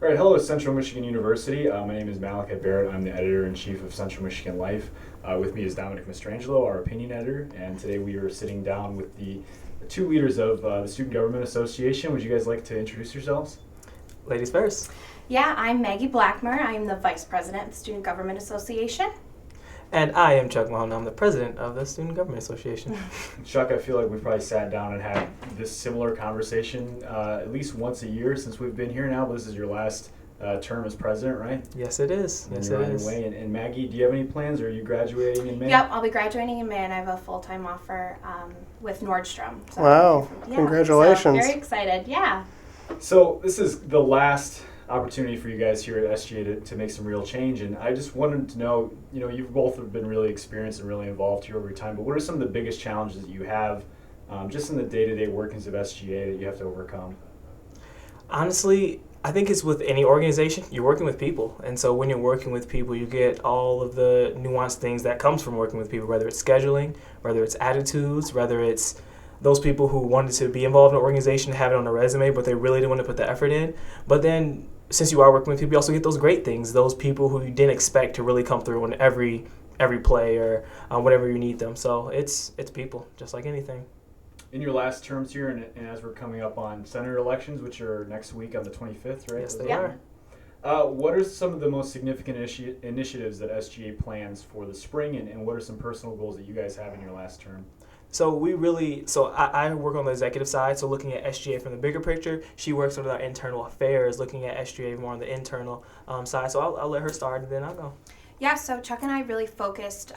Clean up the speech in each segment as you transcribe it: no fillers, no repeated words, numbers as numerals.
All right, hello, Central Michigan University. My name is Malachi Barrett. I'm the editor-in-chief of Central Michigan Life. With me is Dominick Mastrangelo, our opinion editor, and today we are sitting down with the two leaders of the Student Government Association. Would you guys like to introduce yourselves? Ladies first. Yeah, I'm Maggie Blackmer. I'm the Vice President of the Student Government Association. And I am Chuck Mahone. I'm the President of the Student Government Association. Chuck, I feel like we probably sat down and had this similar conversation at least once a year since we've been here now, but this is your last term as president, right? Yes, it is. And yes, you're it on your is. way. And Maggie, do you have any plans, or are you graduating in May? Yep, I'll be graduating in May, and I have a full-time offer with Nordstrom. So Wow, yeah, congratulations. So very excited, yeah. So this is the last opportunity for you guys here at SGA to make some real change, and I just wanted to know, you've both have been really experienced and really involved here over time, but what are some of the biggest challenges that you have just in the day-to-day workings of SGA that you have to overcome? Honestly, I think it's with any organization, you're working with people. And so when you're working with people, you get all of the nuanced things that comes from working with people, whether it's scheduling, whether it's attitudes, whether it's those people who wanted to be involved in an organization, have it on a resume, but they really didn't want to put the effort in. But then since you are working with people, you also get those great things, those people who you didn't expect to really come through in every play or whenever you need them. So it's people, just like anything. In your last terms here, and as we're coming up on Senate elections, which are next week on the 25th, right? Yes, they Yeah. are. What are some of the most significant initiatives that SGA plans for the spring, and what are some personal goals that you guys have in your last term? So I work on the executive side, so looking at SGA from the bigger picture. She works with our internal affairs, looking at SGA more on the internal side. So I'll let her start, and then I'll go. Yeah, so Chuck and I really focused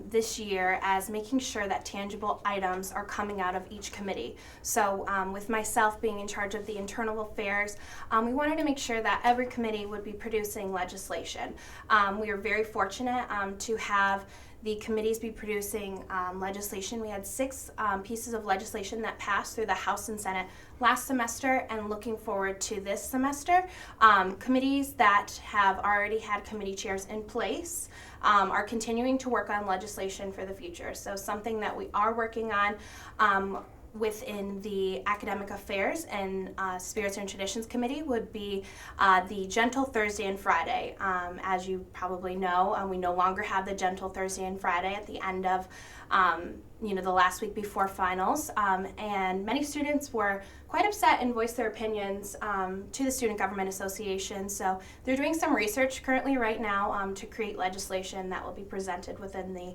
this year as making sure that tangible items are coming out of each committee. So with myself being in charge of the internal affairs, we wanted to make sure that every committee would be producing legislation. We are very fortunate to have the committees be producing legislation. We had 6 pieces of legislation that passed through the House and Senate last semester, and looking forward to this semester. Committees that have already had committee chairs in place are continuing to work on legislation for the future. So something that we are working on within the Academic Affairs and Spirits and Traditions Committee would be the Gentle Thursday and Friday. As you probably know, we no longer have the Gentle Thursday and Friday at the end of the last week before finals, and many students were quite upset and voiced their opinions to the Student Government Association. So they're doing some research currently right now to create legislation that will be presented within the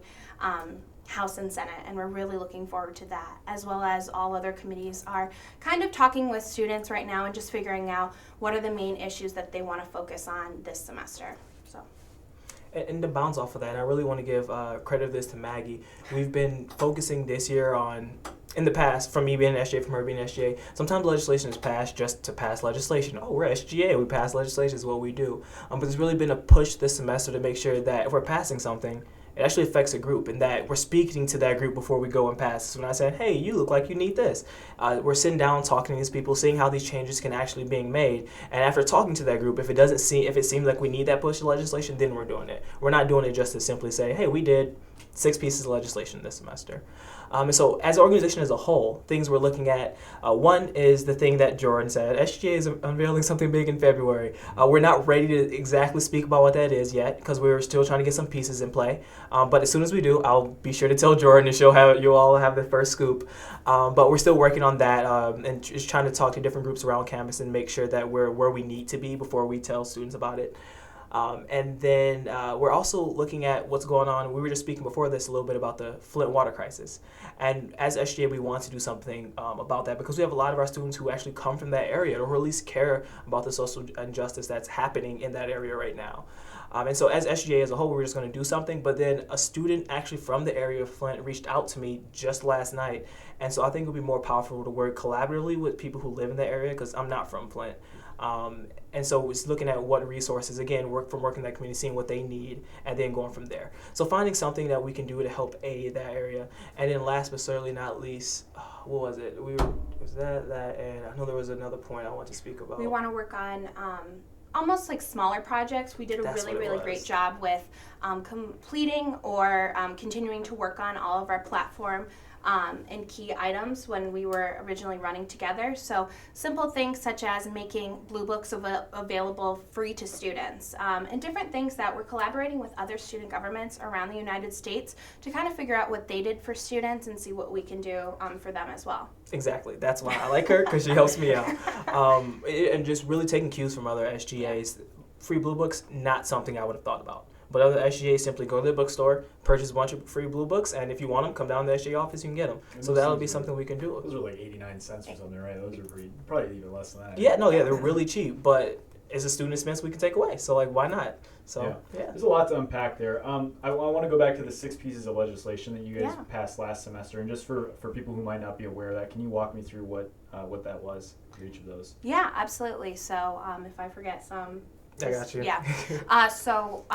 House and Senate, and we're really looking forward to that, as well as all other committees are kind of talking with students right now and just figuring out what are the main issues that they want to focus on this semester. So. And to bounce off of that, I really want to give credit of this to Maggie. We've been focusing this year on, in the past, from me being an SGA, from her being an SGA, sometimes legislation is passed just to pass legislation. Oh, we're SGA, we pass legislation is what we do. But there's really been a push this semester to make sure that if we're passing something, it actually affects a group, and that we're speaking to that group before we go and pass. So when I said, hey, you look like you need this, we're sitting down talking to these people, seeing how these changes can actually being made. And after talking to that group, if it seems like we need that push of legislation, then we're doing it. We're not doing it just to simply say, hey, we did 6 pieces of legislation this semester. And so as an organization as a whole, things we're looking at, one is the thing that Jordan said. SGA is unveiling something big in February. We're not ready to exactly speak about what that is yet, because we're still trying to get some pieces in play. But as soon as we do, I'll be sure to tell Jordan, and you'll all have the first scoop. But we're still working on that and just trying to talk to different groups around campus and make sure that we're where we need to be before we tell students about it. And then we're also looking at what's going on. We were just speaking before this a little bit about the Flint water crisis. And as SGA, we want to do something about that, because we have a lot of our students who actually come from that area, or at least care about the social injustice that's happening in that area right now. And so as SGA as a whole, we're just going to do something. But then a student actually from the area of Flint reached out to me just last night. And so I think it would be more powerful to work collaboratively with people who live in the area, because I'm not from Flint. And so it's looking at what resources, again, working in that community, seeing what they need, and then going from there. So finding something that we can do to help aid that area. And then last but certainly not least, what was it? And I know there was another point I want to speak about. We want to work on almost like smaller projects. We did a really great job with completing or continuing to work on all of our platform and key items when we were originally running together. So simple things such as making Blue Books available free to students, and different things that we're collaborating with other student governments around the United States to kind of figure out what they did for students and see what we can do for them as well. Exactly. That's why I like her, because she helps me out. And just really taking cues from other SGAs. Free Blue Books, not something I would have thought about. But other SGAs simply go to the bookstore, purchase a bunch of free Blue Books, and if you want them, come down to the SGA office, you can get them. So that'll be something we can do. Those are like 89 cents or something, right? Those are probably even less than that. Yeah, they're really cheap, but it's a student expense we can take away. So, like, why not? So, yeah. There's a lot to unpack there. I want to go back to the 6 pieces of legislation that you guys passed last semester. And just for people who might not be aware of that, can you walk me through what that was for each of those? Yeah, absolutely. So if I forget some... I got you. Yeah. So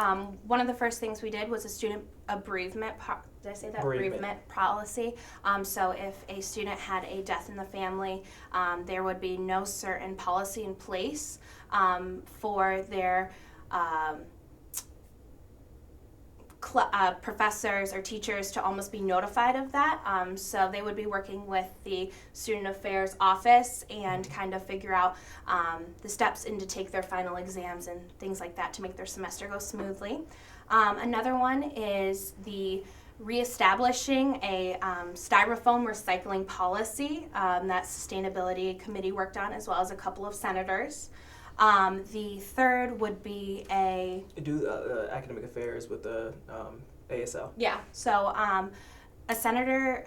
one of the first things we did was a student bereavement. Did I say that? Bereavement policy. So if a student had a death in the family, there would be no certain policy in place for their professors or teachers to almost be notified of that. So they would be working with the student affairs office and kind of figure out the steps in to take their final exams and things like that to make their semester go smoothly. Another one is the reestablishing a styrofoam recycling policy that Sustainability Committee worked on, as well as a couple of senators. The third would be academic affairs with the ASL. Yeah. So a senator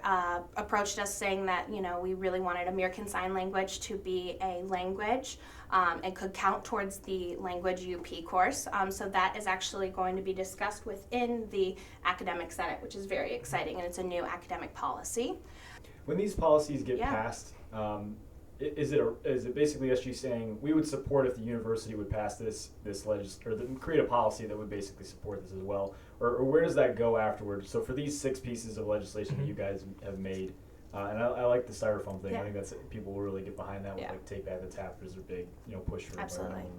approached us saying that, we really wanted American Sign Language to be a language and could count towards the language UP course. So that is actually going to be discussed within the Academic Senate, which is very exciting, and it's a new academic policy. When these policies get passed, is it basically SG saying we would support if the university would pass create a policy that would basically support this as well, or where does that go afterwards? So for these 6 pieces of legislation that you guys have made, and I like the styrofoam thing. I think that's people will really get behind that. With like Take Back the Tap is a big push for environmental.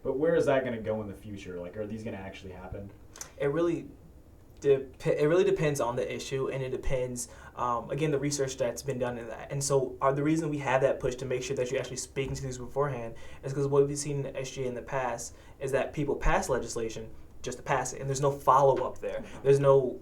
But where is that going to go in the future? Like, are these going to actually happen? It really depends on the issue, and it depends, again, the research that's been done in that. And so the reason we have that push to make sure that you're actually speaking to these beforehand is because what we've seen in the SGA in the past is that people pass legislation just to pass it, and there's no follow-up there. There's no,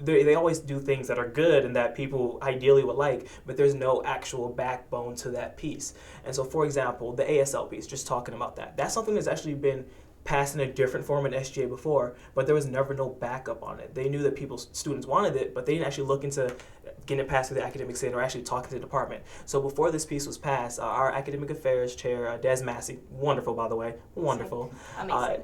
they always do things that are good and that people ideally would like, but there's no actual backbone to that piece. And so, for example, the ASL piece, just talking about that's something that's actually been passed in a different form in SGA before, but there was never no backup on it. They knew that students wanted it, but they didn't actually look into getting it passed through the academic senate or actually talking to the department. So before this piece was passed, our academic affairs chair, Des Massey, wonderful by the way, wonderful.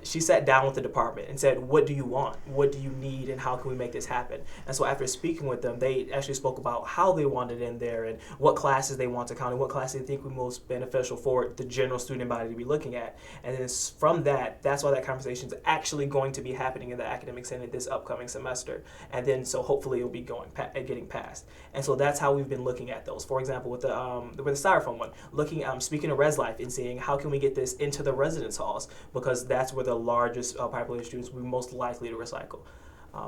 She sat down with the department and said, what do you want? What do you need? And how can we make this happen? And so after speaking with them, they actually spoke about how they wanted it in there and what classes they want to count and what classes they think would be most beneficial for the general student body to be looking at. And then from that's why that conversation is actually going to be happening in the academic senate this upcoming semester. And then so hopefully it'll be getting passed. And so that's how we've been looking at those. For example, with the styrofoam one, speaking of Res Life and seeing how can we get this into the residence halls, because that's where the largest population of students will be most likely to recycle.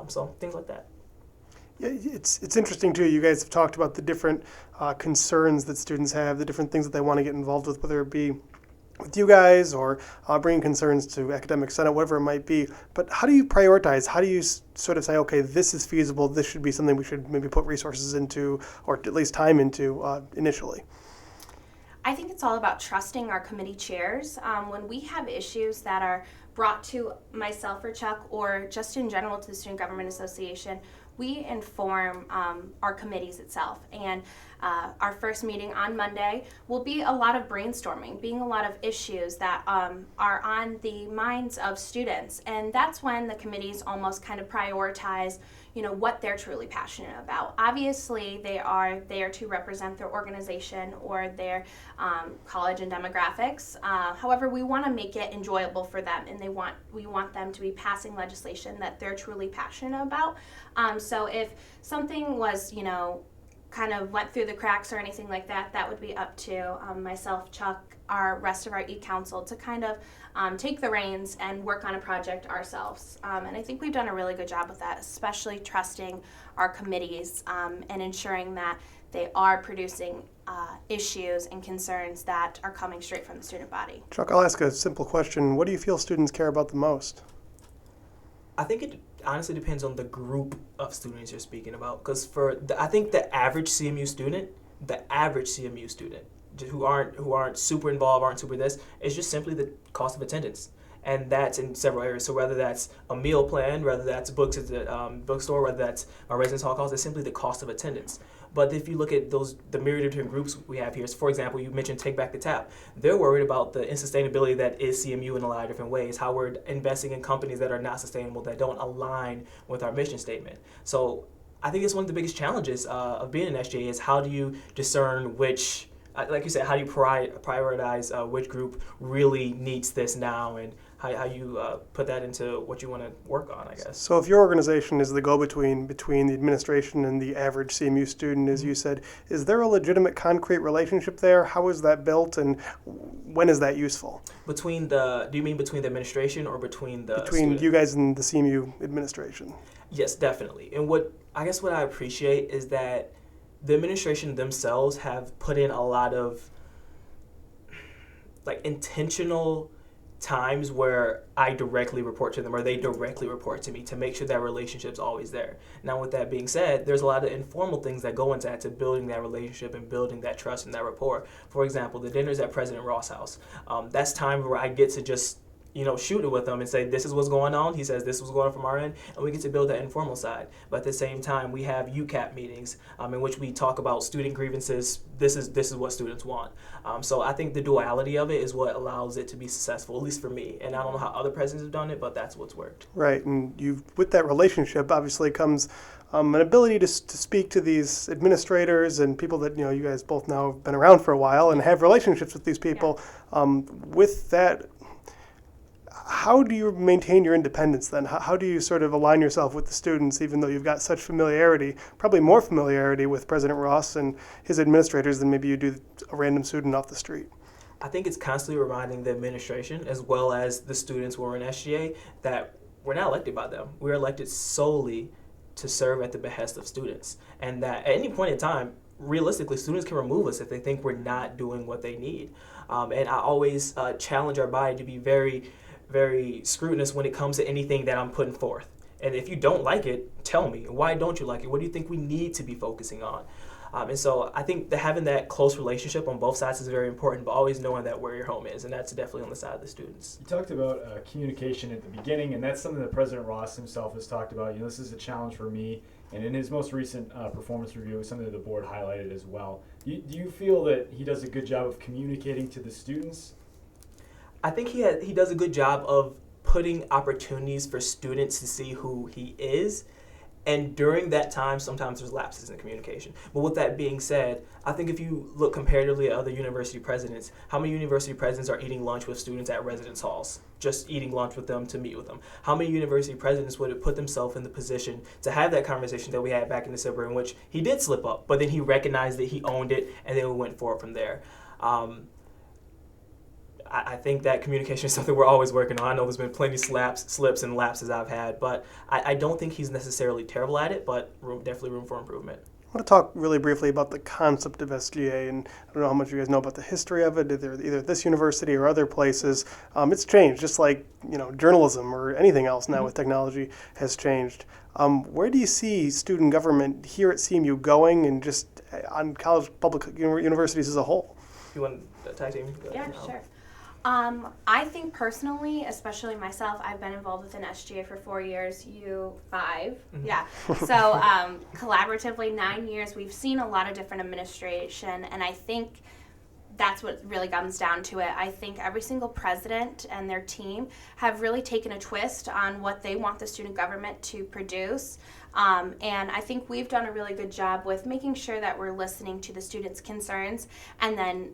So things like that. Yeah, it's interesting too. You guys have talked about the different concerns that students have, the different things that they want to get involved with, whether it be with you guys or bringing concerns to academic senate, whatever it might be. But how do you prioritize? How do you sort of say, okay, this is feasible, this should be something we should maybe put resources into, or at least time into initially? I think it's all about trusting our committee chairs. When we have issues that are brought to myself or Chuck, or just in general to the Student Government Association, we inform our committees itself. And our first meeting on Monday will be a lot of brainstorming, being a lot of issues that are on the minds of students. And that's when the committees almost kind of prioritize, what they're truly passionate about. Obviously, they are there to represent their organization or their college and demographics. However, we want to make it enjoyable for them, and we want them to be passing legislation that they're truly passionate about. So if something was, kind of went through the cracks or anything like that, that would be up to myself, Chuck, our rest of our e-council to kind of take the reins and work on a project ourselves. And I think we've done a really good job with that, especially trusting our committees and ensuring that they are producing issues and concerns that are coming straight from the student body. Chuck, I'll ask a simple question. What do you feel students care about the most? I think it honestly depends on the group of students you're speaking about. Because I think the average CMU student, who aren't super involved, aren't super this, it's just simply the cost of attendance. And that's in several areas. So whether that's a meal plan, whether that's books at the bookstore, whether that's our residence hall costs, it's simply the cost of attendance. But if you look at the myriad of different groups we have here, so for example, you mentioned Take Back the Tap. They're worried about the insustainability that is CMU in a lot of different ways, how we're investing in companies that are not sustainable, that don't align with our mission statement. So I think it's one of the biggest challenges of being an SGA is how do you discern which, like you said, how do you prioritize which group really needs this now, and how you put that into what you want to work on, I guess. So if your organization is the go-between between the administration and the average CMU student, as you said, is there a legitimate concrete relationship there? How is that built, and when is that useful? Do you mean between the administration or between the Between student? you guys and the CMU administration? Yes, definitely. And what I appreciate is that the administration themselves have put in a lot of intentional times where I directly report to them or they directly report to me to make sure that relationship's always there. Now, with that being said, there's a lot of informal things that go into that, to building that relationship and building that trust and that rapport. For example, the dinners at President Ross' house. That's time where I get to just shoot it with them and say, this is what's going on. He says, this is what's going on from our end. And we get to build that informal side. But at the same time, we have UCAP meetings in which we talk about student grievances. This is what students want. So I think the duality of it is what allows it to be successful, at least for me. And I don't know how other presidents have done it, but that's what's worked. Right. And with that relationship, obviously comes an ability to speak to these administrators and people that, you guys both now have been around for a while and have relationships with these people. Yeah. With that, how do you maintain your independence then? How do you sort of align yourself with the students, even though you've got such familiarity, probably more familiarity with President Ross and his administrators than maybe you do a random student off the street? I think it's constantly reminding the administration as well as the students who are in SGA that we're not elected by them. We're elected solely to serve at the behest of students. And that at any point in time, realistically, students can remove us if they think we're not doing what they need. And I always challenge our body to be very, very scrutinous when it comes to anything that I'm putting forth. And if you don't like it, tell me. Why don't you like it? What do you think we need to be focusing on? And so I think that having that close relationship on both sides is very important, but always knowing that where your home is, and that's definitely on the side of the students. You talked about communication at the beginning, and that's something that President Ross himself has talked about. This is a challenge for me, and in his most recent performance review, it was something that the board highlighted as well. Do you feel that he does a good job of communicating to the students? I think he does a good job of putting opportunities for students to see who he is. And during that time, sometimes there's lapses in communication. But with that being said, I think if you look comparatively at other university presidents, how many university presidents are eating lunch with students at residence halls, just eating lunch with them to meet with them? How many university presidents would have put themselves in the position to have that conversation that we had back in December, in which he did slip up, but then he recognized it, he owned it, and then we went forward from there. I think that communication is something we're always working on. I know there's been plenty of slips and lapses I've had, but I don't think he's necessarily terrible at it, but definitely room for improvement. I want to talk really briefly about the concept of SGA, and I don't know how much you guys know about the history of it, either this university or other places. It's changed, just like journalism or anything else now with technology has changed. Where do you see student government here at CMU going, and just on college public universities as a whole? You want to tag team? Yeah, sure. I think personally, especially myself, I've been involved with an SGA for 4 years, you 5. Mm-hmm. Yeah. So collaboratively 9 years. We've seen a lot of different administration, and I think that's what really comes down to it. I think every single president and their team have really taken a twist on what they want the student government to produce. And I think we've done a really good job with making sure that we're listening to the students' concerns and then,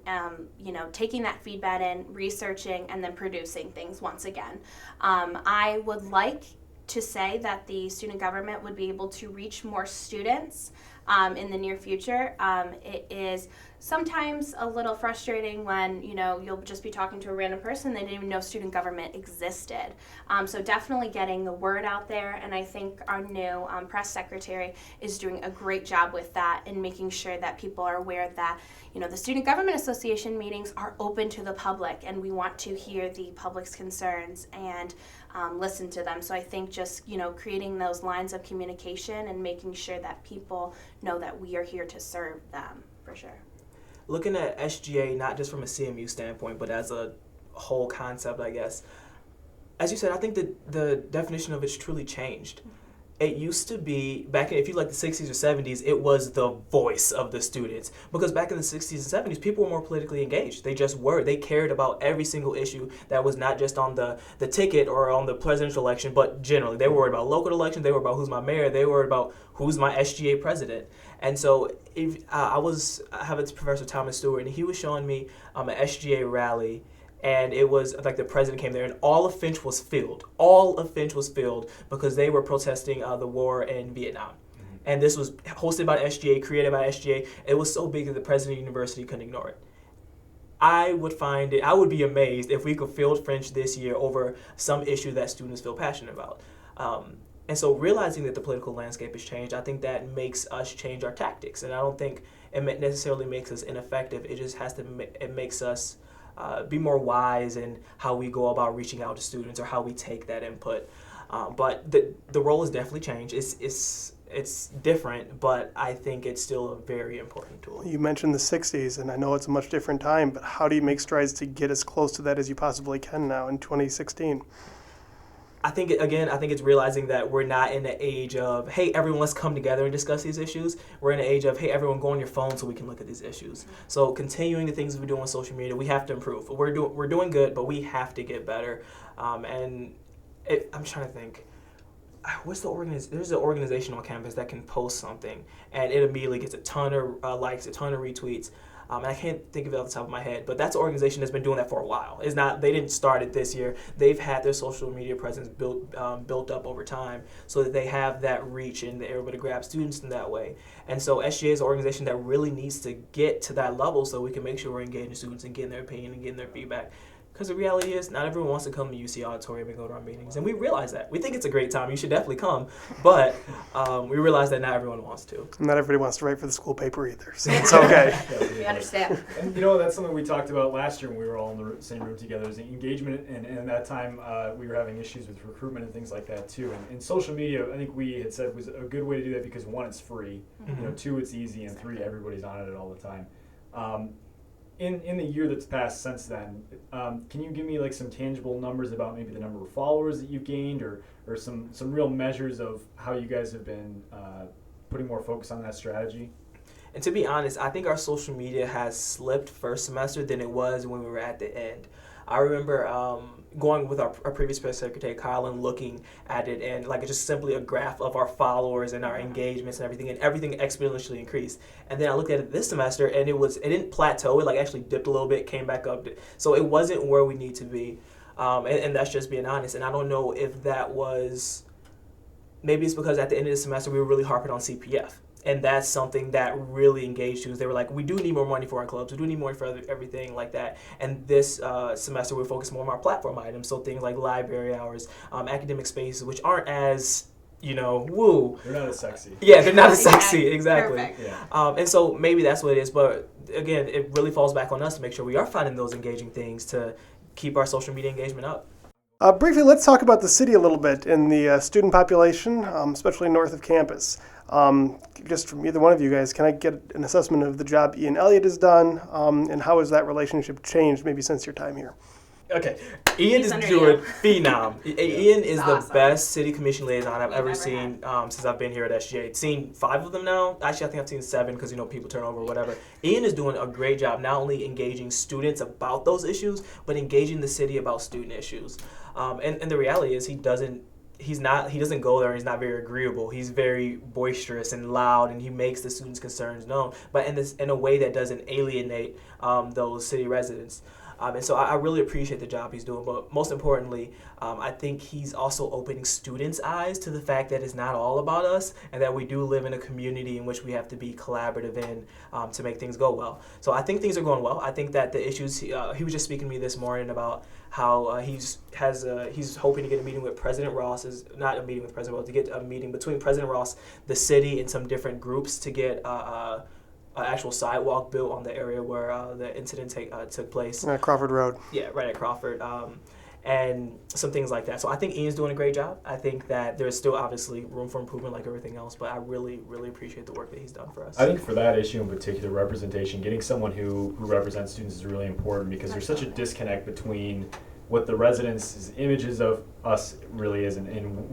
taking that feedback in, researching, and then producing things once again. I would like to say that the student government would be able to reach more students in the near future. It is sometimes a little frustrating when, you'll just be talking to a random person, they didn't even know student government existed. So definitely getting the word out there, and I think our new press secretary is doing a great job with that and making sure that people are aware that, the Student Government Association meetings are open to the public, and we want to hear the public's concerns and listen to them. So I think just, creating those lines of communication and making sure that people know that we are here to serve them, for sure. Looking at SGA, not just from a CMU standpoint, but as a whole concept, I guess, as you said, I think that the definition of it's truly changed. It used to be, back in, if you like the 60s or 70s, it was the voice of the students. Because back in the 60s and 70s, people were more politically engaged. They just were. They cared about every single issue that was not just on the ticket or on the presidential election, but generally. They were worried about local elections. They were about who's my mayor. They were worried about who's my SGA president. And so if I have a professor, Thomas Stewart, and he was showing me an SGA rally. And it was like the president came there, and all of Finch was filled. All of Finch was filled because they were protesting the war in Vietnam. Mm-hmm. And this was hosted by SGA, created by SGA. It was so big that the president of the university couldn't ignore it. I would be amazed if we could fill Finch this year over some issue that students feel passionate about. And so realizing that the political landscape has changed, I think that makes us change our tactics. And I don't think it necessarily makes us ineffective. It just it makes us be more wise in how we go about reaching out to students or how we take that input. But the role has definitely changed. It's different, but I think it's still a very important tool. You mentioned the 60s, and I know it's a much different time, but how do you make strides to get as close to that as you possibly can now in 2016? I think it's realizing that we're not in the age of, hey, everyone, let's come together and discuss these issues. We're in the age of, hey, everyone, go on your phone so we can look at these issues. So continuing the things we do on social media, we have to improve. We're doing good, but we have to get better. I'm trying to think. What's the organization? There's an organization on campus that can post something, and it immediately gets a ton of likes, a ton of retweets. And I can't think of it off the top of my head, but that's an organization that's been doing that for a while. They didn't start it this year. They've had their social media presence built up over time so that they have that reach and they're able to grab students in that way. And so SGA is an organization that really needs to get to that level so we can make sure we're engaging students and getting their opinion and getting their feedback. Because the reality is, not everyone wants to come to UC Auditorium and go to our meetings. And we realize that. We think it's a great time. You should definitely come. But we realize that not everyone wants to. Not everybody wants to write for the school paper either, so it's okay. We understand. And that's something we talked about last year when we were all in the same room together, is engagement. And at that time, we were having issues with recruitment and things like that too. And social media, I think we had said, was a good way to do that because, one, it's free. Mm-hmm. Two, it's easy. And three, everybody's on it all the time. In the year that's passed since then, can you give me like some tangible numbers about maybe the number of followers that you've gained, or some real measures of how you guys have been putting more focus on that strategy? And to be honest, I think our social media has slipped first semester than it was when we were at the end. I remember going with our previous press secretary, Kyle, and looking at it, and like it's just simply a graph of our followers and our engagements and everything exponentially increased. And then I looked at it this semester, and it didn't plateau. It like actually dipped a little bit, came back up. So it wasn't where we need to be, and that's just being honest. And I don't know if that was, maybe it's because at the end of the semester we were really harping on CPF. And that's something that really engaged students. They were like, we do need more money for our clubs. We do need more for everything like that. And this semester, we're focused more on our platform items. So things like library hours, academic spaces, which aren't as, woo. They're not as sexy. Yeah, they're not as sexy. Exactly. Perfect. Yeah. And so maybe that's what it is. But again, it really falls back on us to make sure we are finding those engaging things to keep our social media engagement up. Briefly, let's talk about the city a little bit and the student population, especially north of campus. Just from either one of you guys, can I get an assessment of the job Ian Elliott has done, and how has that relationship changed maybe since your time here? Okay, Ian is doing phenom. Ian is the best city commission liaison I've ever seen since I've been here at SGA. Seen 5 of them now. Actually, I think I've seen 7 because people turn over or whatever. Ian is doing a great job not only engaging students about those issues, but engaging the city about student issues. And the reality is he doesn't go there and he's not very agreeable. He's very boisterous and loud, and he makes the students' concerns known, but in a way that doesn't alienate those city residents. And so I really appreciate the job he's doing. But most importantly, I think he's also opening students' eyes to the fact that it's not all about us and that we do live in a community in which we have to be collaborative in to make things go well. So I think things are going well. I think that the issues, he was just speaking to me this morning about how he's hoping to get a meeting with President Ross, not a meeting with President Ross, to get a meeting between President Ross, the city, and some different groups to get an actual sidewalk built on the area where the incident took place. At Crawford Road. Yeah, right at Crawford. And some things like that. So I think Ian's doing a great job. I think that there's still obviously room for improvement like everything else, but I really, really appreciate the work that he's done for us. I think for that issue in particular, representation, getting someone who represents students is really important because there's such a disconnect between what the residents' images of us really is and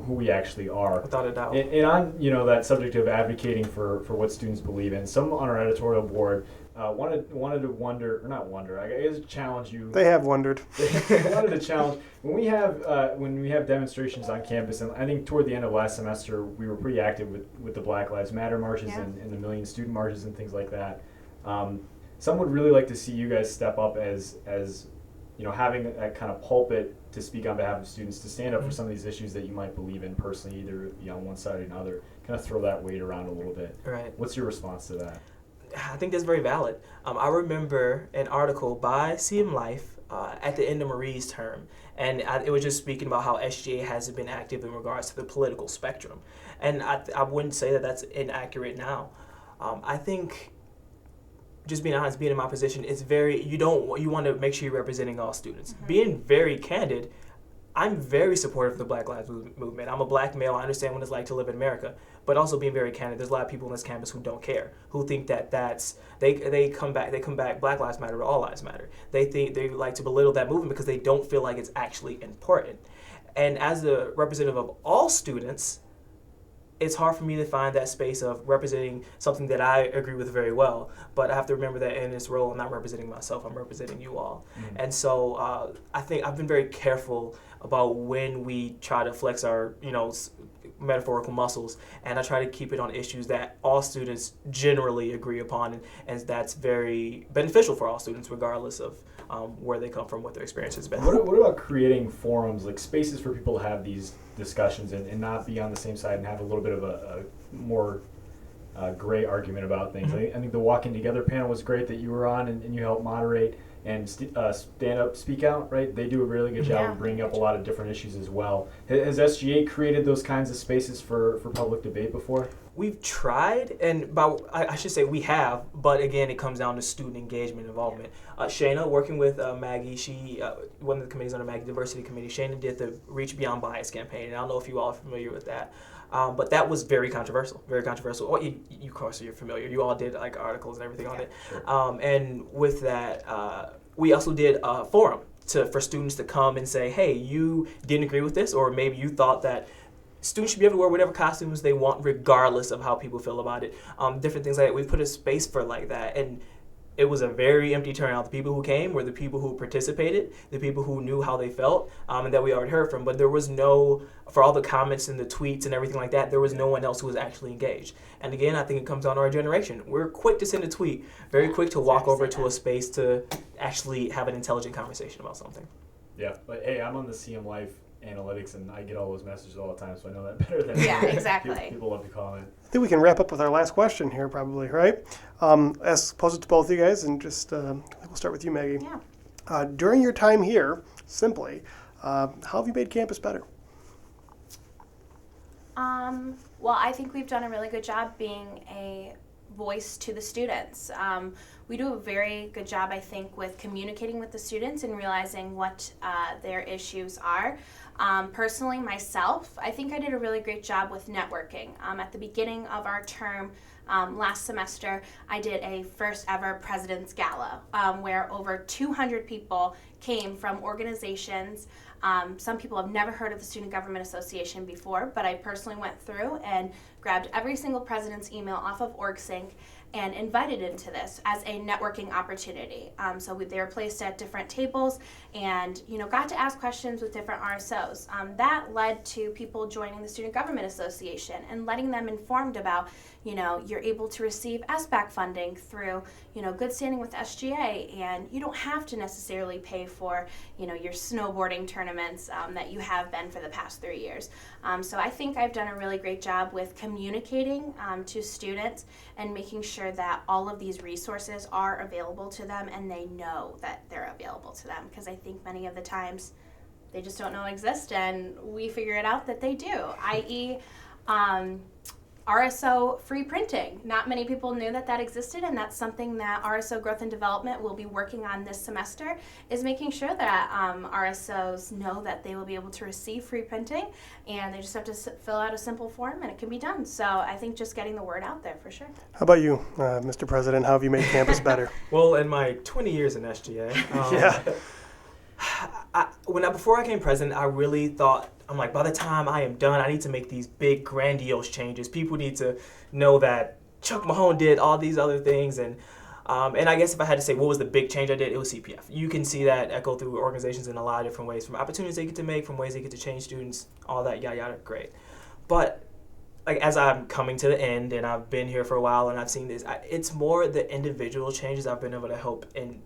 who we actually are. Without a doubt. And on that subject of advocating for what students believe in, some on our editorial board wanted to I guess challenge you. They have wondered. They wanted to challenge when we have demonstrations on campus, and I think toward the end of last semester we were pretty active with the Black Lives Matter marches and the Million Student marches and things like that. Some would really like to see you guys step up as having that kind of pulpit to speak on behalf of students, to stand up for some of these issues that you might believe in personally, either on one side or another, kind of throw that weight around a little bit. Right. What's your response to that? I think that's very valid. I remember an article by CM Life at the end of Marie's term, and it was just speaking about how SGA hasn't been active in regards to the political spectrum. And I wouldn't say that that's inaccurate now. I think, just being honest, being in my position, it's you want to make sure you're representing all students. Mm-hmm. Being very candid, I'm very supportive of the Black Lives Movement. I'm a black male. I understand what it's like to live in America. But also being very candid, there's a lot of people on this campus who don't care, who think that they come back Black Lives Matter to All Lives Matter. They think they like to belittle that movement because they don't feel like it's actually important. And as a representative of all students, it's hard for me to find that space of representing something that I agree with very well. But I have to remember that in this role, I'm not representing myself, I'm representing you all. Mm-hmm. And so I think I've been very careful about when we try to flex our, metaphorical muscles, and I try to keep it on issues that all students generally agree upon, and that's very beneficial for all students, regardless of where they come from, what their experience has been. What about creating forums, like spaces for people to have these discussions and not be on the same side and have a little bit of a more gray argument about things? Mm-hmm. I think the Walking Together panel was great that you were on and you helped moderate, and Stand Up, Speak Out, right? They do a really good job of bringing up a lot of different issues as well. Has SGA created those kinds of spaces for public debate before? We've tried, and I should say we have, but again, it comes down to student engagement involvement. Shayna, working with Maggie, she one of the committees on the Maggie Diversity Committee, Shayna did the Reach Beyond Bias campaign, and I don't know if you all are familiar with that. But that was very controversial, very controversial. Well, you of course, you're familiar. You all did like articles and everything on it. Sure. And with that, we also did a forum for students to come and say, hey, you didn't agree with this, or maybe you thought that students should be able to wear whatever costumes they want regardless of how people feel about it. Different things like that. We put a space for like that. And it was a very empty turnout. The people who came were the people who participated, the people who knew how they felt, and that we already heard from. But there was for all the comments and the tweets and everything like that, there was no one else who was actually engaged. And again, I think it comes down to our generation. We're quick to send a tweet, very quick to walk over to a space to actually have an intelligent conversation about something. Yeah, but hey, I'm on the CM Life analytics, and I get all those messages all the time, so I know that better than exactly. People love to comment. I think we can wrap up with our last question here, probably, right? Pose it to both of you guys, and just we'll start with you, Maggie. Yeah. During your time here, simply, how have you made campus better? Well, I think we've done a really good job being a voice to the students. We do a very good job, I think, with communicating with the students and realizing what their issues are. Personally, myself, I think I did a really great job with networking. At the beginning of our term last semester, I did a first ever President's Gala where over 200 people came from organizations. Some people have never heard of the Student Government Association before, but I personally went through and grabbed every single president's email off of OrgSync and invited into this as a networking opportunity. They were placed at different tables and, got to ask questions with different RSOs. That led to people joining the Student Government Association and letting them informed about, you're able to receive SBAC funding through, good standing with SGA, and you don't have to necessarily pay for, your snowboarding tournaments that you have been for the past 3 years. So I think I've done a really great job with communicating to students and making sure that all of these resources are available to them and they know that they're available to them, because I think many of the times they just don't know exist, and we figure it out that they do, i.e. RSO free printing. Not many people knew that existed, and that's something that RSO Growth and Development will be working on this semester, is making sure that RSOs know that they will be able to receive free printing, and they just have to fill out a simple form and it can be done. So I think just getting the word out there for sure. How about you, Mr. President? How have you made campus better? Well, in my 20 years in SGA, before I became president, I really thought, I'm like, by the time I am done, I need to make these big, grandiose changes. People need to know that Chuck Mahone did all these other things. And I guess if I had to say what was the big change I did, it was CPF. You can see that echo through organizations in a lot of different ways, from opportunities they get to make, from ways they get to change students, all that, yada, yada, great. But as I'm coming to the end, and I've been here for a while, and I've seen this, it's more the individual changes I've been able to help in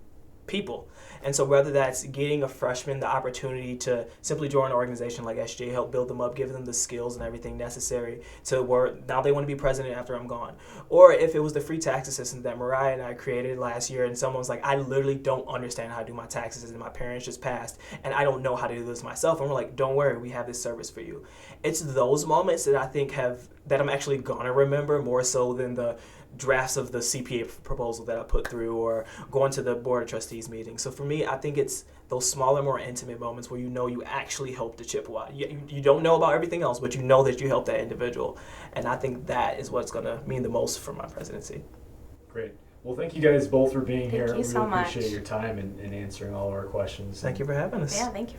people. And so whether that's getting a freshman the opportunity to simply join an organization like SGA, help build them up, give them the skills and everything necessary to where now they want to be president after I'm gone. Or if it was the free tax assistant that Mariah and I created last year, and someone was like, I literally don't understand how to do my taxes, and my parents just passed, and I don't know how to do this myself. And we're like, don't worry, we have this service for you. It's those moments that I think that I'm actually gonna remember more so than the drafts of the CPA proposal that I put through or going to the Board of Trustees meeting. So for me, I think it's those smaller, more intimate moments where you actually helped the Chippewa. You don't know about everything else, but you know that you helped that individual. And I think that is what's going to mean the most for my presidency. Great. Well, thank you guys both for being here. Thank you so much. Appreciate your time and answering all of our questions. Thank you for having us. Yeah, thank you.